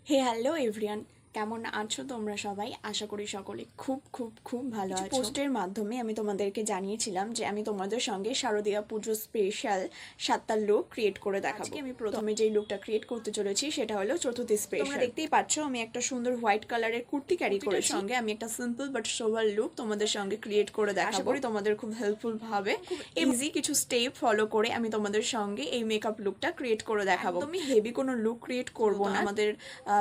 হে hello everyone, কেমন আছো তোমরা সবাই? আশা করি সকলে খুব খুব খুব ভালো আছো। পোস্টের মাধ্যমে আমি তোমাদেরকে জানিয়েছিলাম যে আমি তোমাদের সঙ্গে শারদীয়া পুজো স্পেশাল 7টা লুক ক্রিয়েট করে দেখাবো। আমি প্রথমে যেই লুকটা ক্রিয়েট করতে চলেছি সেটা হলো চতুর্থী স্পেশাল। তোমরা দেখতেই পাচ্ছ আমি একটা সুন্দর হোয়াইট কালারের কুর্তি ক্যারি করেছি, সঙ্গে আমি একটা সিম্পল বাট সোবার লুক তোমাদের সঙ্গে ক্রিয়েট করে দেখাবো। আশা করি তোমাদের খুব হেল্পফুল ভাবে, ইজি কিছু স্টেপ ফলো করে আমি তোমাদের সঙ্গে এই মেকআপ লুকটা ক্রিয়েট করে দেখাবো। আমি হেভি কোনো লুক ক্রিয়েট করব না, আমাদের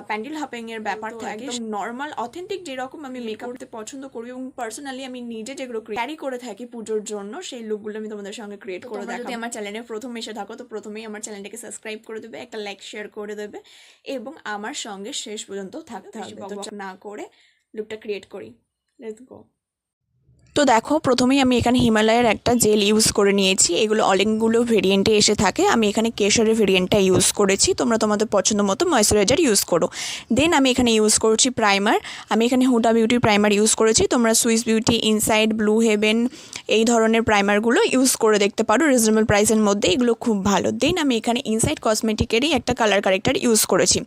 প্যান্ডেল হপিং এর ব্যাপার থাকে, একদম নর্মাল অথেন্টিক যেরকম আমি মেকআপ করতে পছন্দ করি এবং পার্সোনালি আমি নিজে যেগুলো ক্যারি করে থাকি পুজোর জন্য সেই লুকগুলো আমি তোমাদের সঙ্গে ক্রিয়েট করে দেখাবো। যদি আমার চ্যানেলে প্রথম এসে থাকো তো প্রথমেই আমার চ্যানেলটাকে সাবস্ক্রাইব করে দেবে, একটা লাইক শেয়ার করে দেবে এবং আমার সঙ্গে শেষ পর্যন্ত থাকতে হবে। তো না করে লুকটা ক্রিয়েট করি, লেটস গো। তো দেখো প্রথমেই আমি এখানে হিমালয়ের একটা জেল ইউজ করে নিয়েছি। এগুলো অনেকগুলো ভেরিয়েন্টে এসে থাকে, আমি এখানে কেশরের ভেরিয়েন্টটা ইউজ করেছি, তোমরা তোমাদের পছন্দ মতো ময়শ্চারাইজার ইউজ করো। দেন আমি এখানে ইউজ করছি প্রাইমার। আমি এখানে হুডা বিউটির প্রাইমার ইউজ করেছি, তোমরা Swiss beauty, inside, blue heaven এই ধরনের প্রাইমারগুলো ইউজ করে দেখতে পারো রিজনেবল প্রাইসের মধ্যে, এগুলো খুব ভালো। দেন আমি এখানে ইনসাইড কসমেটিকেরই একটা কালার কারেক্টার ইউজ করেছি।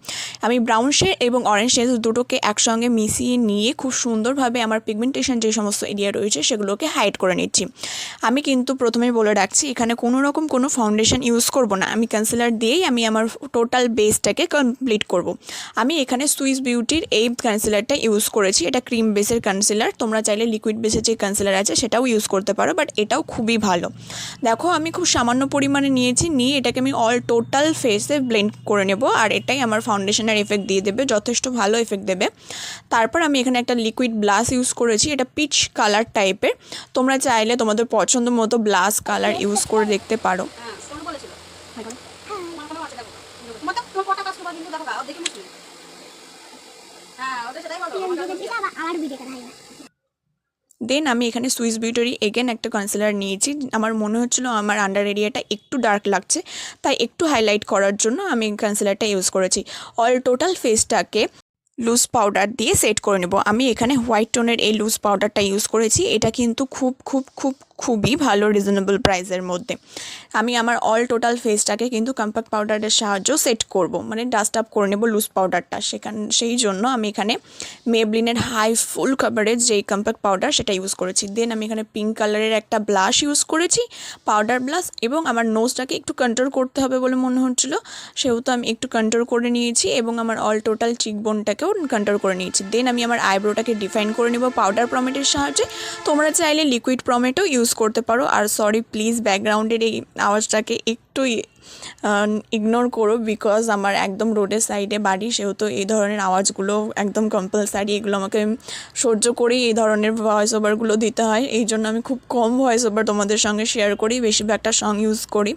আমি ব্রাউন শেড এবং অরেঞ্জ শেড দুটোকে একসঙ্গে মিশিয়ে নিয়ে খুব সুন্দরভাবে আমার পিগমেন্টেশন যে সমস্ত এরিয়া রয়েছে সেগুলোকে হাইড করে নিচ্ছি। আমি কিন্তু প্রথমেই বলে রাখছি এখানে কোনো রকম কোনো ফাউন্ডেশন ইউজ করব না, আমি কনসিলার দিয়েই আমি আমার টোটাল বেসটাকে কমপ্লিট করব। আমি এখানে সুইস বিউটির এই কনসিলারটা ইউজ করেছি, এটা ক্রিম বেসের কনসিলার, তোমরা চাইলে লিকুইড বেসের যে কনসিলার আছে সেটাও ইউজ করতে পারো, বাট এটাও খুবই ভালো। দেখো আমি খুব সামান্য পরিমাণে নিয়েছি, নিয়ে এটাকে আমি অল টোটাল ফেসে ব্লেন্ড করে নেব, আর এটাই আমার ফাউন্ডেশনের এফেক্ট দিয়ে দেবে, যথেষ্ট ভালো এফেক্ট দেবে। তারপর আমি এখানে একটা লিকুইড ব্লাশ ইউজ করেছি, এটা পিচ কালার টাইপের, তোমরা চাইলে তোমাদের পছন্দ মতো ব্লাশ কালার ইউজ করে দেখতে পারো। দেন আমি এখানে সুইস বিউটির এগেন একটা কনসিলার নিয়েছি, আমার মনে হচ্ছিলো আমার আন্ডার এরিয়াটা একটু ডার্ক লাগছে, তাই একটু হাইলাইট করার জন্য আমি কনসিলারটা ইউজ করেছি। অল টোটাল ফেসটাকে লুজ পাউডার দিয়ে সেট করে নেব। আমি এখানে হোয়াইট টোনের এই লুজ পাউডারটা ইউজ করেছি, এটা কিন্তু খুবই ভালো রিজনেবল প্রাইসের মধ্যে। আমি আমার অল টোটাল ফেসটাকে কিন্তু কম্প্যাক্ট পাউডারের সাহায্য সেট করব, মানে ডাস্ট আপ করে নেব লুজ পাউডারটা, সেই জন্য আমি এখানে মেবলিনের হাই ফুল কাভারেজ যেই কম্প্যাক্ট পাউডার সেটা ইউজ করেছি। দেন আমি এখানে পিঙ্ক কালারের একটা ব্লাশ ইউজ করেছি, পাউডার ব্লাশ, এবং আমার নোজটাকে একটু কন্ট্রোল করতে হবে বলে মনে হচ্ছিলো, সেহেতু আমি একটু কন্ট্রোল করে নিয়েছি এবং আমার অল টোটাল চিকবোনটাকেও কন্ট্রোল করে নিয়েছি। দেন আমি আমার আইব্রোটাকে ডিফাইন করে নেব পাউডার প্রমেটের সাহায্যে, তোমরা চাইলে লিকুইড প্রমেটও ইউজ করতে পারো। আর সরি প্লিজ ব্যাকগ্রাউন্ডের এই আওয়াজটাকে একটু ইগনোর করো, বিকজ আমার একদম রোডের সাইডে বাড়ি, সেহেতু এই ধরনের আওয়াজগুলো একদম কম্পালসারি, এগুলো আমাকে সহ্য করেই এই ধরনের ভয়েস ওভারগুলো দিতে হয়। এই জন্য আমি খুব কম ভয়েস ওভার তোমাদের সঙ্গে শেয়ার করি, বেশিরভাগটা সং ইউজ করি,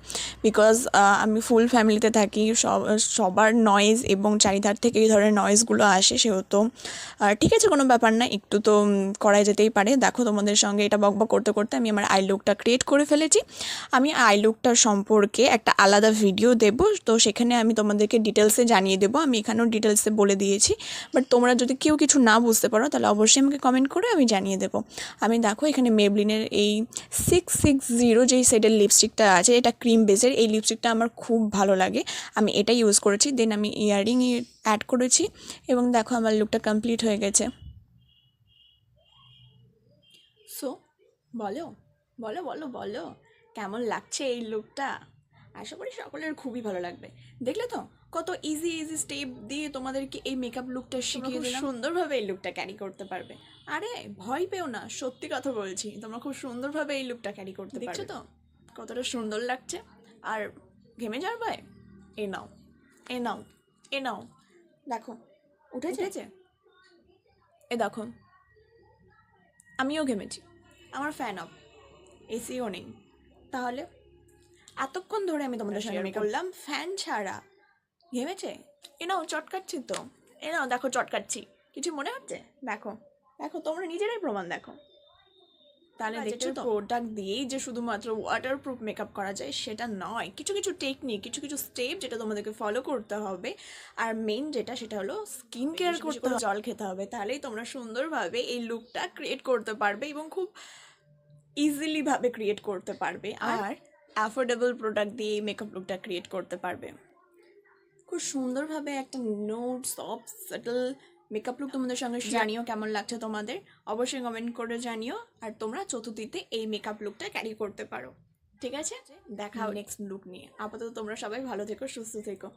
বিকজ আমি ফুল ফ্যামিলিতে থাকি, সবার নয়েজ এবং চারিধার থেকে এই ধরনের নয়েজগুলো আসে, সেহেতু ঠিক আছে কোনো ব্যাপার না, একটু তো করাই যেতেই পারে। দেখো তোমাদের সঙ্গে এটা বকবক করতে করতে আমি আমার আই লুকটা ক্রিয়েট করে ফেলেছি। আমি আই লুকটার সম্পর্কে একটা আলাদা ভিডিও দেব, তো সেখানে আমি তোমাদেরকে ডিটেলসে জানিয়ে দেবো, আমি এখানেও ডিটেলসে বলে দিয়েছি, বাট তোমরা যদি কেউ কিছু না বুঝতে পারো তাহলে অবশ্যই আমাকে কমেন্ট করে আমি জানিয়ে দেবো। আমি দেখো এখানে মেবলিনের এই 660 যেই শেডের লিপস্টিকটা আছে, এটা ক্রিম বেসের, এই লিপস্টিকটা আমার খুব ভালো লাগে, আমি এটা ইউজ করেছি। দেন আমি ইয়াররিং অ্যাড করেছি এবং দেখো আমার লুকটা কমপ্লিট হয়ে গেছে। সো বলো বলো বলো বলো কেমন লাগছে এই লুকটা? আশা করি সকলের খুবই ভালো লাগবে। দেখলে তো কত ইজি স্টেপ দিয়ে তোমাদেরকে এই মেকআপ লুকটা শিখিয়ে দিলাম, সুন্দরভাবে এই লুকটা ক্যারি করতে পারবে। আরে ভয় পেও না, সত্যি কথা বলছি, তোমরা খুব সুন্দরভাবে এই লুকটা ক্যারি করতে পারবে। দেখছো তো কতটা সুন্দর লাগছে? আর ঘেমে যাওয়ার ভয়? এ নাও এ নাও এ নাও, দেখো উঠেছে, এ দেখো আমিও ঘেমেছি, আমার ফ্যান অফ, এসিও নেই, তাহলে এতক্ষণ ধরে আমি তোমাদের সঙ্গে মেকআপ করলাম ফ্যান ছাড়া, ঘেমেছে? এ নাও চটকাচ্ছি তো, এ নাও দেখো চটকাচ্ছি, কিছু মনে হচ্ছে? দেখো দেখো তোমরা নিজেরাই প্রমাণ দেখো। তাহলে দেখছো তো প্রোডাক্ট দিয়েই যে শুধুমাত্র ওয়াটারপ্রুফ মেকআপ করা যায় সেটা নয়, কিছু কিছু টেকনিক, কিছু কিছু স্টেপ যেটা তোমাদেরকে ফলো করতে হবে, আর মেইন যেটা সেটা হলো স্কিন কেয়ার করতে হবে, জল খেতে হবে, তাহলেই তোমরা সুন্দরভাবে এই লুকটা ক্রিয়েট করতে পারবে এবং খুব ইজিলি ভাবে ক্রিয়েট করতে পারবে, আর অ্যাফোর্ডেবল প্রোডাক্ট দিয়ে এই মেকআপ লুকটা ক্রিয়েট করতে পারবে। খুব সুন্দরভাবে একটা note soft settle makeup look তোমাদের সঙ্গে জানিও কেমন লাগছে তোমাদের, অবশ্যই কমেন্ট করে জানিও। আর তোমরা চতুর্থীতে এই মেকআপ লুকটা ক্যারি করতে পারো। ঠিক আছে, দেখা নেক্সট লুক নিয়ে। আপাতত তোমরা সবাই ভালো থেকো, সুস্থ থেকো।